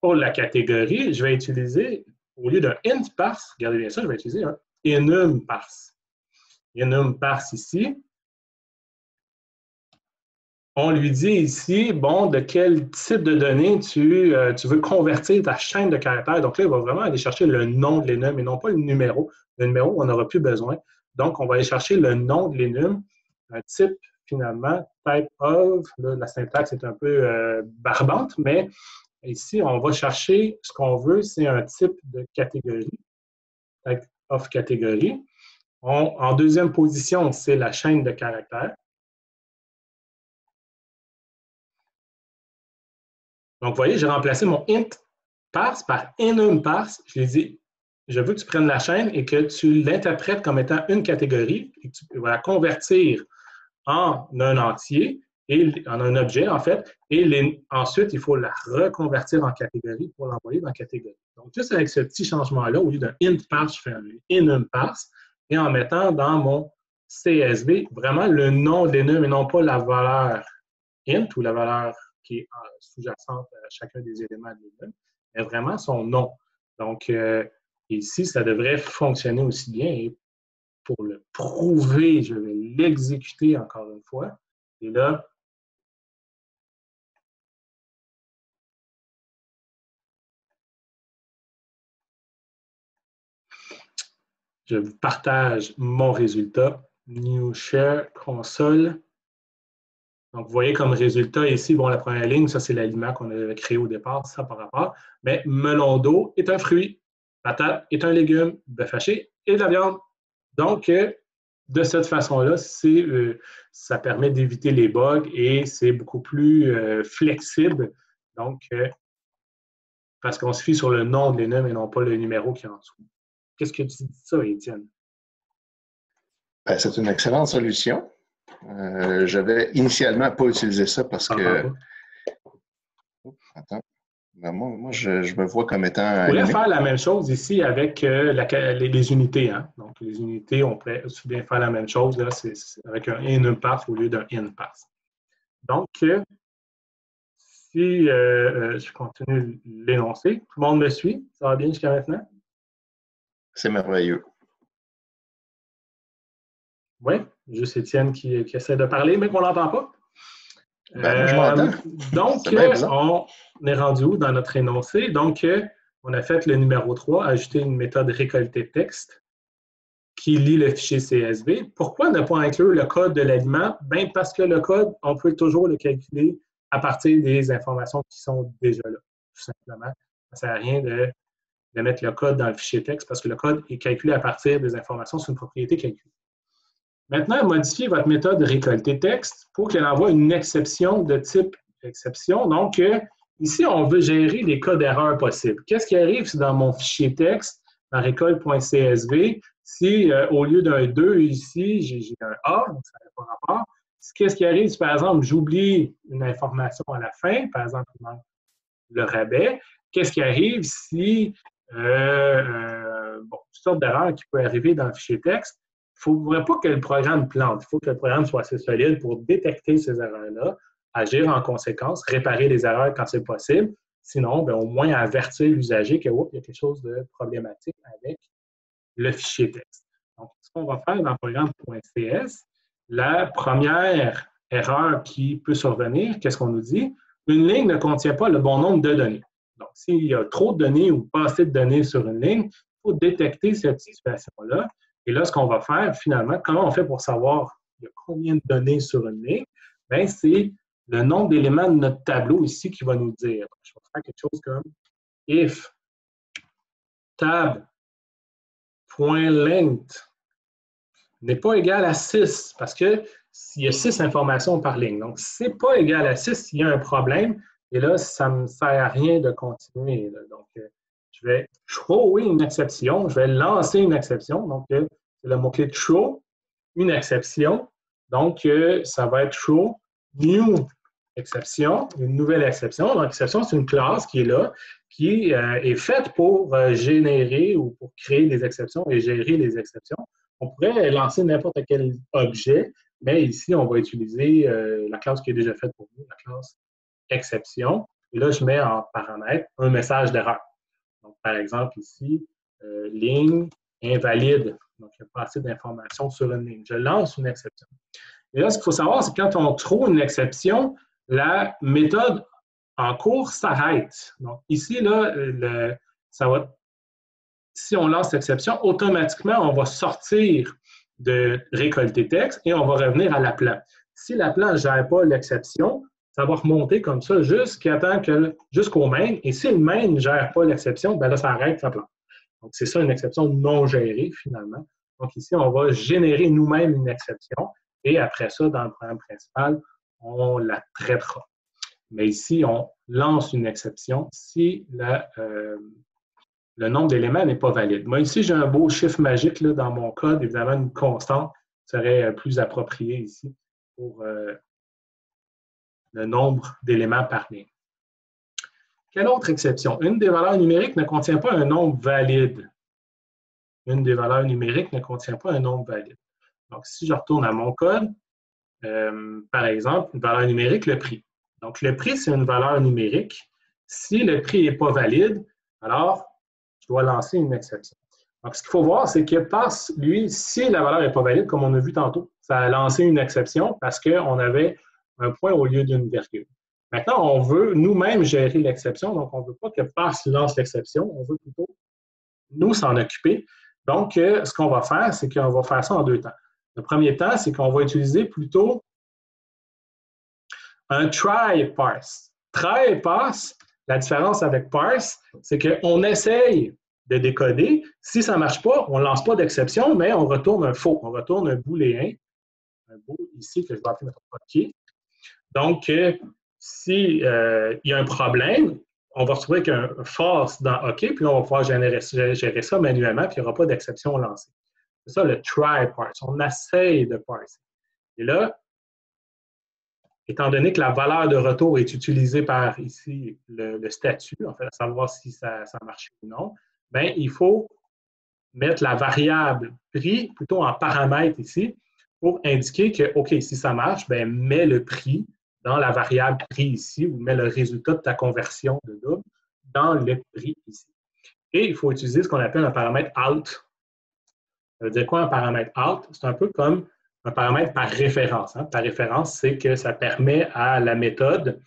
pour la catégorie, je vais utiliser, au lieu d'un int parse, regardez bien ça, je vais utiliser un enum parse. Enum parse ici. On lui dit ici, bon, de quel type de données tu veux convertir ta chaîne de caractères. Donc là, il va vraiment aller chercher le nom de l'enum et non pas le numéro. Le numéro, on n'aura plus besoin. Donc, on va aller chercher le nom de l'enum, un type, finalement, type of. Là, la syntaxe est un peu barbante, mais ici, on va chercher ce qu'on veut, c'est un type de catégorie, type of catégorie. En deuxième position, c'est la chaîne de caractères. Donc, vous voyez, j'ai remplacé mon int parse par enum parse. Je lui ai dit, je veux que tu prennes la chaîne et que tu l'interprètes comme étant une catégorie et que tu vas la convertir en un entier, et en un objet, en fait, et ensuite, il faut la reconvertir en catégorie pour l'envoyer dans catégorie. Donc, juste avec ce petit changement-là, au lieu d'un int parse, je fais un enum parse, et en mettant dans mon CSV vraiment le nom de l'enum et non pas la valeur int ou la valeur qui est sous-jacente à chacun des éléments de l'enum, mais vraiment son nom. Donc, ici, ça devrait fonctionner aussi bien. Et pour le prouver, je vais l'exécuter encore une fois. Et là, je vous partage mon résultat. New Share Console. Donc, vous voyez comme résultat ici, bon, la première ligne, ça c'est l'aliment qu'on avait créé au départ, ça par rapport. Mais melon d'eau est un fruit, patate est un légume, bœuf haché et de la viande. Donc, de cette façon-là, ça permet d'éviter les bugs et c'est beaucoup plus flexible. Donc, parce qu'on se fie sur le nom de l'enum et non pas le numéro qui est en dessous. Qu'est-ce que tu dis de ça, Étienne? Ben, c'est une excellente solution. Je n'avais initialement pas utilisé ça parce que... Attends. Ben, moi je me vois comme étant... On pourrait faire la même chose ici avec les unités. Hein? Donc, les unités, on pourrait aussi bien faire la même chose. Là, c'est avec un enum parse au lieu d'un in parse. Donc, si je continue l'énoncé, tout le monde me suit? Ça va bien jusqu'à maintenant? C'est merveilleux. Oui, juste Étienne qui essaie de parler, mais qu'on ne l'entend pas. Ben, moi, je m'entends. Donc, on est rendu où dans notre énoncé? Donc, on a fait le numéro 3, ajouter une méthode récolter texte qui lit le fichier CSV. Pourquoi ne pas inclure le code de l'aliment? Bien, parce que le code, on peut toujours le calculer à partir des informations qui sont déjà là, tout simplement. Ça ne sert à rien de mettre le code dans le fichier texte parce que le code est calculé à partir des informations sur une propriété calculée. Maintenant, modifiez votre méthode de récolter texte pour qu'elle envoie une exception de type exception. Donc, ici, on veut gérer les cas d'erreur possibles. Qu'est-ce qui arrive si dans mon fichier texte, dans récolte.csv, si au lieu d'un 2 ici, j'ai un A, donc ça n'a pas rapport. Qu'est-ce qui arrive si, par exemple, j'oublie une information à la fin, par exemple, le rabais? Qu'est-ce qui arrive si, toutes sortes d'erreurs qui peuvent arriver dans le fichier texte? Il ne faudrait pas que le programme plante. Il faut que le programme soit assez solide pour détecter ces erreurs-là, agir en conséquence, réparer les erreurs quand c'est possible. Sinon, bien, au moins avertir l'usager qu'il y a quelque chose de problématique avec le fichier texte. Donc, ce qu'on va faire dans le programme.cs, La première erreur qui peut survenir, qu'est-ce qu'on nous dit? Une ligne ne contient pas le bon nombre de données. Donc, s'il y a trop de données ou pas assez de données sur une ligne, il faut détecter cette situation-là. Et là, ce qu'on va faire, finalement, comment on fait pour savoir il y a combien de données sur une ligne? Bien, c'est le nombre d'éléments de notre tableau ici qui va nous dire. Je vais faire quelque chose comme if tab.length n'est pas égal à 6, parce qu'il y a 6 informations par ligne. Donc, si ce n'est pas égal à 6, il y a un problème, et là, ça ne me sert à rien de continuer. Là. Donc, je vais thrower une exception, je vais lancer une exception. Donc, c'est le mot-clé throw, une exception. Donc, ça va être throw new exception, une nouvelle exception. Donc, exception, c'est une classe qui est là, qui est faite pour générer ou pour créer des exceptions et gérer les exceptions. On pourrait lancer n'importe quel objet, mais ici, on va utiliser la classe qui est déjà faite pour nous, la classe exception. Et là, je mets en paramètre un message d'erreur. Donc, par exemple, ici, ligne invalide. Donc, il n'y a pas assez d'informations sur une ligne. Je lance une exception. Et là, ce qu'il faut savoir, c'est que quand on trouve une exception, la méthode en cours s'arrête. Donc, ici, là, ça va si on lance l'exception, automatiquement, on va sortir de récolter texte et on va revenir à l'appelant. Si l'appelant ne gère pas l'exception, ça va remonter comme ça jusqu'au main. Et si le main ne gère pas l'exception, ben là, ça arrête sa plante. Donc, c'est ça une exception non gérée, finalement. Donc, ici, on va générer nous-mêmes une exception et après ça, dans le programme principal, on la traitera. Mais ici, on lance une exception si le nombre d'éléments n'est pas valide. Moi, ici, j'ai un beau chiffre magique là, dans mon code. Évidemment, une constante serait plus appropriée ici pour le nombre d'éléments par ligne. Quelle autre exception? Une des valeurs numériques ne contient pas un nombre valide. Une des valeurs numériques ne contient pas un nombre valide. Donc, si je retourne à mon code, par exemple, une valeur numérique, le prix. Donc, le prix, c'est une valeur numérique. Si le prix n'est pas valide, alors je dois lancer une exception. Donc, ce qu'il faut voir, c'est que lui, si la valeur n'est pas valide, comme on a vu tantôt, ça a lancé une exception parce qu'on avait un point au lieu d'une virgule. Maintenant, on veut nous-mêmes gérer l'exception, donc on ne veut pas que pass lance l'exception, on veut plutôt nous s'en occuper. Donc, ce qu'on va faire, c'est qu'on va faire ça en deux temps. Le premier temps, c'est qu'on va utiliser plutôt un try parse. Try et parse, la différence avec parse, c'est qu'on essaye de décoder. Si ça ne marche pas, on ne lance pas d'exception, mais on retourne un faux. On retourne un booléen, un bool ici que je vais appeler notre OK. Donc, s'il y a un problème, on va retrouver qu'un false dans OK, puis on va pouvoir gérer ça manuellement, puis il n'y aura pas d'exception lancée. C'est ça le try parse. On essaye de parser. Et là, étant donné que la valeur de retour est utilisée par ici le statut, en fait, à savoir si ça marche ou non, bien, il faut mettre la variable prix plutôt en paramètre ici pour indiquer que, OK, si ça marche, bien, mets le prix dans la variable prix ici ou mets le résultat de ta conversion de double dans le prix ici. Et il faut utiliser ce qu'on appelle un paramètre out. Ça veut dire quoi un paramètre out? C'est un peu comme un paramètre par référence. Hein. Par référence, c'est que ça permet à la méthode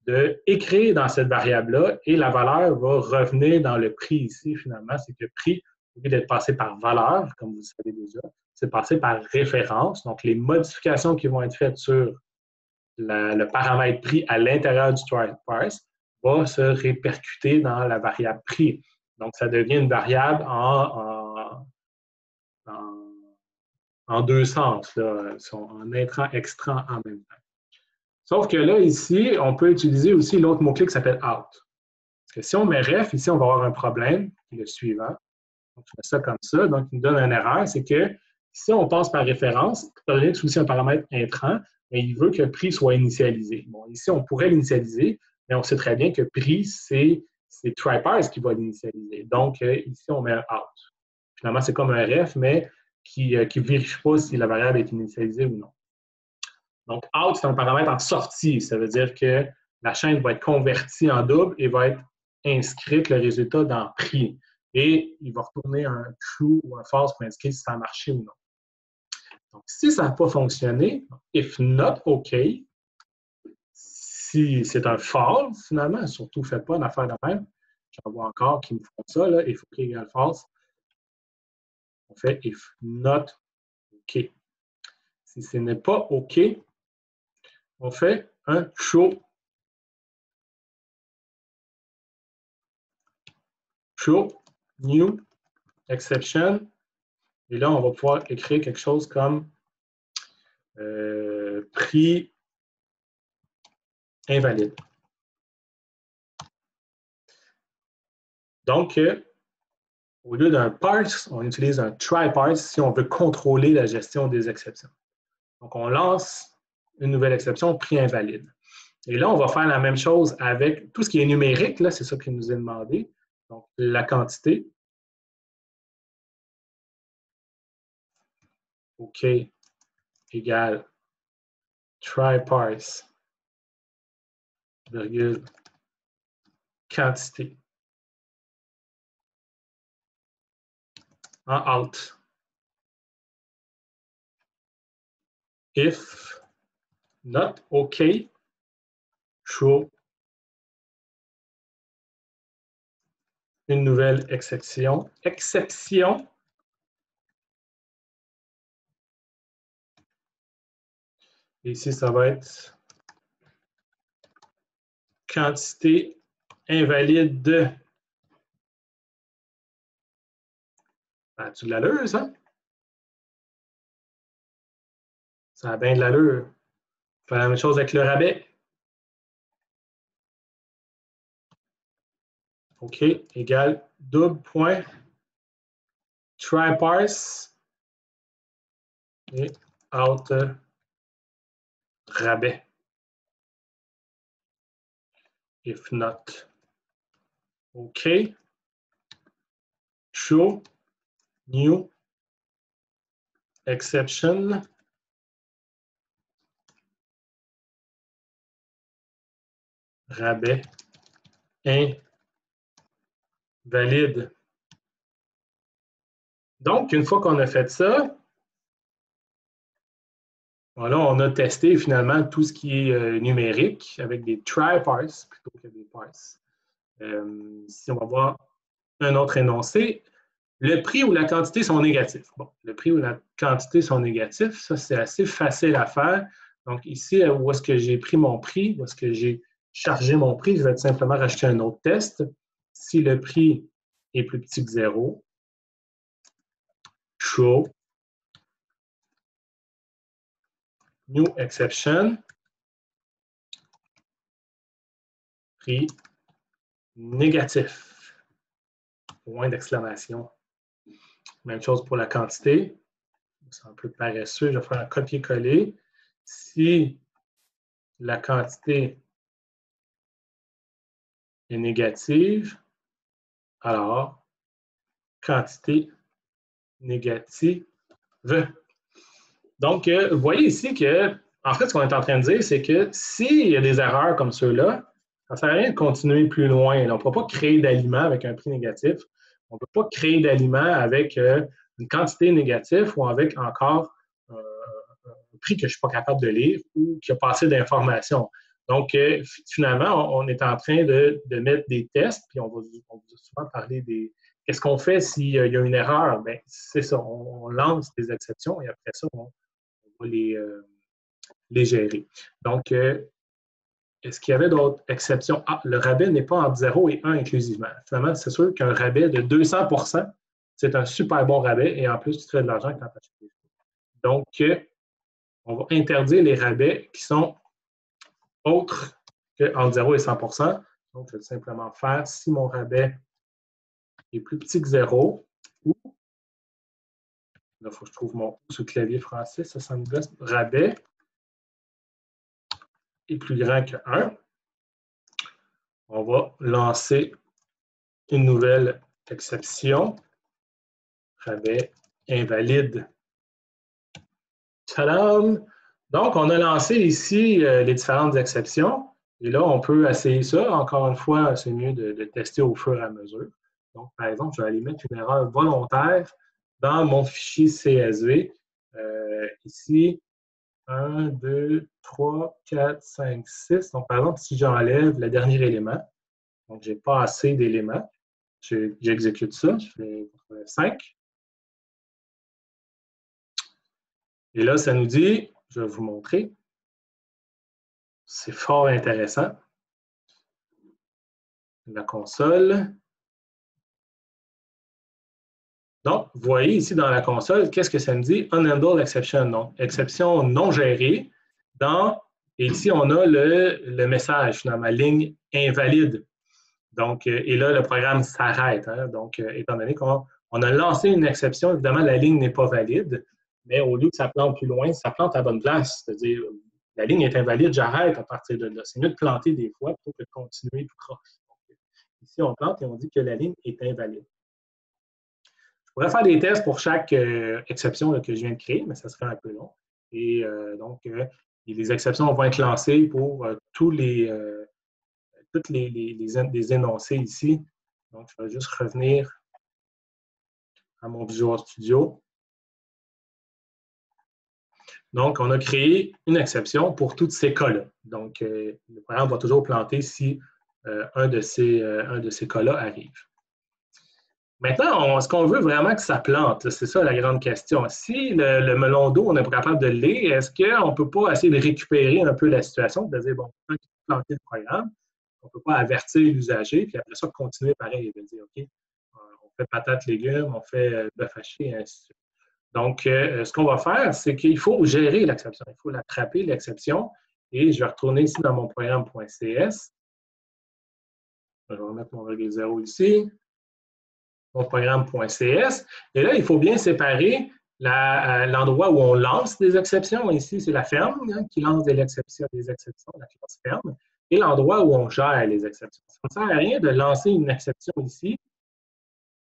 d'écrire dans cette variable-là et la valeur va revenir dans le prix ici, finalement. C'est que prix, au lieu d'être passé par valeur, comme vous le savez déjà, c'est passé par référence. Donc, les modifications qui vont être faites sur le paramètre prix à l'intérieur du try parse va se répercuter dans la variable prix. Donc, ça devient une variable en deux sens, là, en intrant, extrant en même temps. Sauf que là, ici, on peut utiliser aussi l'autre mot-clé qui s'appelle out. Parce que si on met ref, ici, on va avoir un problème, qui est le suivant. Donc, je fais ça comme ça. Donc, il nous donne une erreur, c'est que si on passe par référence, étant donné que c'est aussi un paramètre intrant, mais il veut que prix soit initialisé. Bon, ici, on pourrait l'initialiser, mais on sait très bien que prix, c'est try parse qui va l'initialiser. Donc, ici, on met un out. Finalement, c'est comme un ref, mais qui ne vérifie pas si la variable est initialisée ou non. Donc, out, c'est un paramètre en sortie. Ça veut dire que la chaîne va être convertie en double et va être inscrite le résultat dans prix. Et il va retourner un true ou un false pour indiquer si ça a marché ou non. Donc, si ça n'a pas fonctionné, if not OK, si c'est un false, finalement, surtout ne faites pas une affaire de même. J'en vois encore qui me font ça, là, if OK égale false. On fait if not OK. Si ce n'est pas OK, on fait un show. Show new exception. Et là, on va pouvoir écrire quelque chose comme prix invalide. Donc, au lieu d'un parse, on utilise un try parse si on veut contrôler la gestion des exceptions. Donc, on lance une nouvelle exception, prix invalide. Et là, on va faire la même chose avec tout ce qui est numérique, là, c'est ça qui nous est demandé. Donc, la quantité. OK égale try parse, virgule, quantité. En out. If not OK, show une nouvelle exception. Exception. Et ici, ça va être quantité invalide de. As-tu de l'allure, ça? Ça a bien de l'allure. On fait la même chose avec le rabais. OK, égale double point try parse et out rabais. If not. OK. Show new exception. Rabais invalide. Donc, une fois qu'on a fait ça, voilà, on a testé finalement tout ce qui est numérique avec des try parse plutôt que des parse. Si on va voir un autre énoncé, le prix ou la quantité sont négatifs. Bon, le prix ou la quantité sont négatifs, ça c'est assez facile à faire. Donc ici, où est-ce que j'ai pris mon prix, où est-ce que j'ai chargé mon prix, je vais simplement rajouter un autre test. Si le prix est plus petit que 0, show new exception, prix négatif. Point d'exclamation. Même chose pour la quantité. C'est un peu paresseux, je vais faire un copier-coller. Si la quantité est négative, alors quantité négative. Donc, vous voyez ici que, en fait, ce qu'on est en train de dire, c'est que s'il y a des erreurs comme ceux-là, ça ne sert à rien de continuer plus loin. On ne peut pas créer d'aliments avec un prix négatif. On ne peut pas créer d'aliments avec une quantité négative ou avec encore un prix que je ne suis pas capable de lire ou qui a pas assez d'informations. Donc, finalement, on est en train de mettre des tests, puis on va souvent parler des. Qu'est-ce qu'on fait s'il y a une erreur? Bien, c'est ça, on lance des exceptions et après ça, on va les gérer. Donc, est-ce qu'il y avait d'autres exceptions? Ah, le rabais n'est pas entre 0 et 1 inclusivement. Finalement, c'est sûr qu'un rabais de 200 %, c'est un super bon rabais et en plus, tu te fais de l'argent quand tu achètes des choses. Donc, on va interdire les rabais qui sont autres qu'entre 0 et 100 %. Donc, je vais simplement faire si mon rabais est plus petit que 0 ou, là, il faut que je trouve mon sur le clavier français, ça me gosse, rabais est plus grand que 1. On va lancer une nouvelle exception. Rabais invalide. Tadam! Donc, on a lancé ici les différentes exceptions. Et là, on peut essayer ça. Encore une fois, c'est mieux de tester au fur et à mesure. Donc, par exemple, je vais aller mettre une erreur volontaire dans mon fichier CSV. Ici, 1, 2, 3, 4, 5, 6. Donc, par exemple, si j'enlève le dernier élément, donc je n'ai pas assez d'éléments, j'exécute ça, je fais 5. Et là, ça nous dit, je vais vous montrer, c'est fort intéressant. La console. Donc, vous voyez ici dans la console, qu'est-ce que ça me dit? Unhandled exception, non. Exception non gérée. Et ici, on a le message dans ma ligne invalide. Donc, et là, le programme s'arrête. Hein? Donc, étant donné qu'on a lancé une exception, évidemment, la ligne n'est pas valide, mais au lieu que ça plante plus loin, ça plante à la bonne place. C'est-à-dire, la ligne est invalide, j'arrête à partir de là. C'est mieux de planter des fois plutôt que de continuer tout croche. Donc, ici, on plante et on dit que la ligne est invalide. Je pourrais faire des tests pour chaque exception là, que je viens de créer, mais ça serait un peu long. Et donc, les exceptions vont être lancées pour toutes les énoncés ici. Donc, je vais juste revenir à mon Visual Studio. Donc, on a créé une exception pour tous ces cas-là. Donc, le programme va toujours planter si un de ces cas-là arrive. Maintenant, est-ce qu'on veut vraiment que ça plante? C'est ça la grande question. Si le melon d'eau, on n'est pas capable de le lire, est-ce qu'on ne peut pas essayer de récupérer un peu la situation, de dire, bon, quand il faut planter le programme, on ne peut pas avertir l'usager, puis après ça, continuer pareil, de dire, OK, on fait patates, légumes, on fait bœuf haché, et ainsi de suite. Donc, ce qu'on va faire, c'est qu'il faut gérer l'exception. Il faut l'attraper, l'exception, et je vais retourner ici dans mon programme.cs. Je vais remettre mon virgule 0 ici. Mon programme.cs. Et là, il faut bien séparer l'endroit où on lance des exceptions. Ici, c'est la ferme qui lance des exceptions, la classe ferme, et l'endroit où on gère les exceptions. Ça ne sert à rien de lancer une exception ici.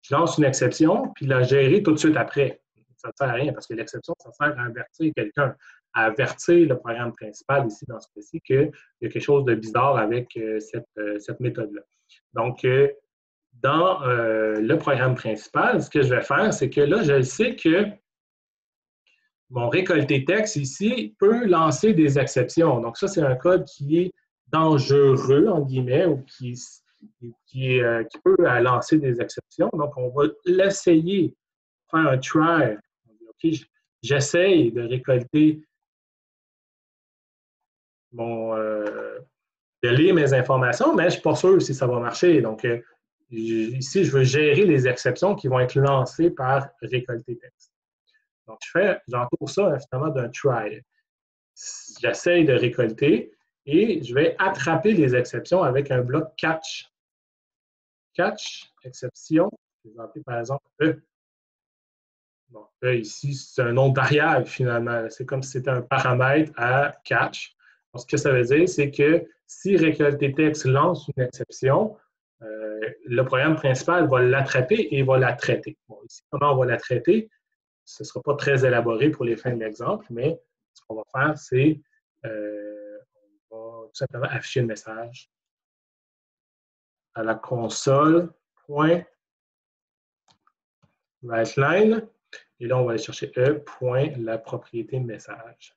Je lance une exception, puis la gérer tout de suite après. Ça ne sert à rien parce que l'exception, ça sert à avertir quelqu'un, à avertir le programme principal ici, dans ce cas-ci, qu'il y a quelque chose de bizarre avec cette méthode-là. Donc, dans le programme principal, ce que je vais faire, c'est que là, je sais que mon récolté texte ici peut lancer des exceptions. Donc, ça, c'est un code qui est dangereux, en guillemets, ou qui peut lancer des exceptions. Donc, on va l'essayer, faire un try. OK, j'essaye de récolter de lire mes informations, mais je ne suis pas sûr si ça va marcher. Donc, ici, je veux gérer les exceptions qui vont être lancées par récolter texte. Donc, j'entoure ça finalement d'un try. J'essaye de récolter et je vais attraper les exceptions avec un bloc catch. Catch, exception, je vais appeler par exemple E. Bon, E ici, c'est un nom de variable finalement. C'est comme si c'était un paramètre à catch. Donc, ce que ça veut dire, c'est que si récolter texte lance une exception, le programme principal va l'attraper et va la traiter. Bon, ici, comment on va la traiter? Ce ne sera pas très élaboré pour les fins de l'exemple, mais ce qu'on va faire, c'est on va tout simplement afficher le message à la console.writeLine. Et là, on va aller chercher la propriété de message.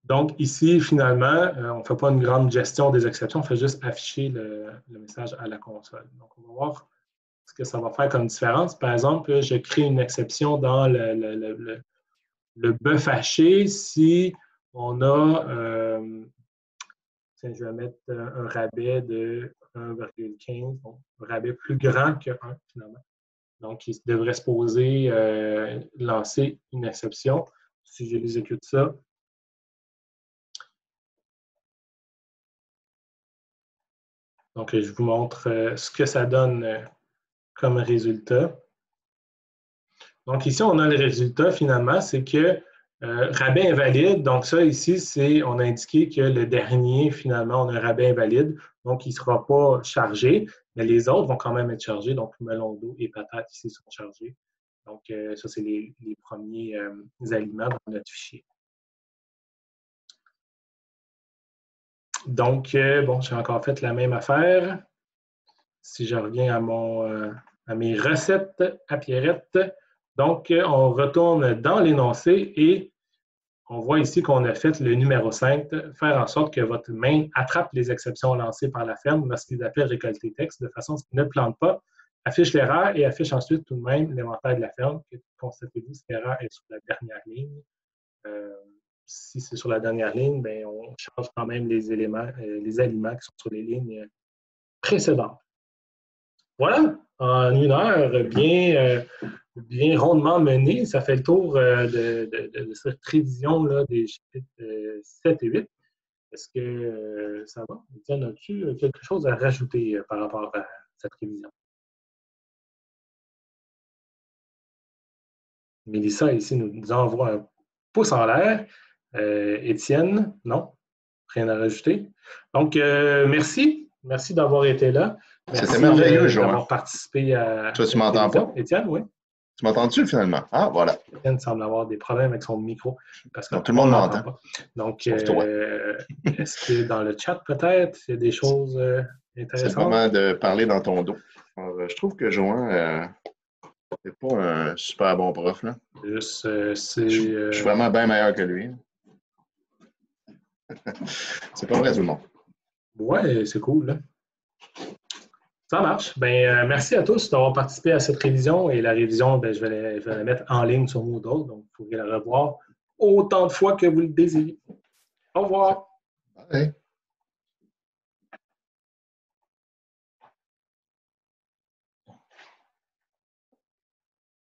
Donc, ici, finalement, on ne fait pas une grande gestion des exceptions, on fait juste afficher le message à la console. Donc, on va voir ce que ça va faire comme différence. Par exemple, je crée une exception dans le bœuf haché si on a, je vais mettre un rabais de 1,15, donc un rabais plus grand que 1 finalement. Donc, il devrait se poser, lancer une exception. Si j'exécute ça, donc je vous montre ce que ça donne comme résultat. Donc, ici, on a le résultat finalement, c'est que rabais invalide, donc ça ici, on a indiqué que le dernier, finalement, on a un rabais invalide, donc il ne sera pas chargé, mais les autres vont quand même être chargés, donc melon d'eau et patates ici sont chargés. Donc, ça, c'est les premiers aliments dans notre fichier. Donc, bon, j'ai encore fait la même affaire. si je reviens à mes recettes à Pierrette, donc on retourne dans l'énoncé et on voit ici qu'on a fait le numéro 5, faire en sorte que votre main attrape les exceptions lancées par la ferme lorsqu'ils appellent récolter texte, de façon à ce qu'ils ne plantent pas, affiche l'erreur et affiche ensuite tout de même l'inventaire de la ferme. Constatez-vous si l'erreur est sur la dernière ligne. Si c'est sur la dernière ligne, bien, on change quand même les éléments, les aliments qui sont sur les lignes précédentes. Voilà, en une heure, bien rondement menée, ça fait le tour de cette révision là, des chapitres 7 et 8. Est-ce que ça va? Étienne, as-tu quelque chose à rajouter par rapport à cette révision? Mélissa, ici, nous envoie un pouce en l'air. Étienne, non? Rien à rajouter. Donc, merci. Merci d'avoir été là. C'était merveilleux, Joël. D'avoir participé à. Toi, tu m'entends pas? Étienne, oui. Tu m'entends-tu finalement? Ah, voilà. Étienne semble avoir des problèmes avec son micro. Parce que donc, tout le monde m'entend pas. Donc, est-ce que dans le chat, peut-être, il y a des choses intéressantes? C'est le moment de parler dans ton dos. Alors, je trouve que Joël n'est pas un super bon prof. Là. Je suis vraiment bien meilleur que lui. C'est pas vrai, tout le monde. Ouais, c'est cool. Là. Ça marche. Ben, merci à tous d'avoir participé à cette révision. Et la révision, ben, je vais la mettre en ligne sur Moodle. Donc, vous pourrez la revoir autant de fois que vous le désirez. Au revoir. Bye.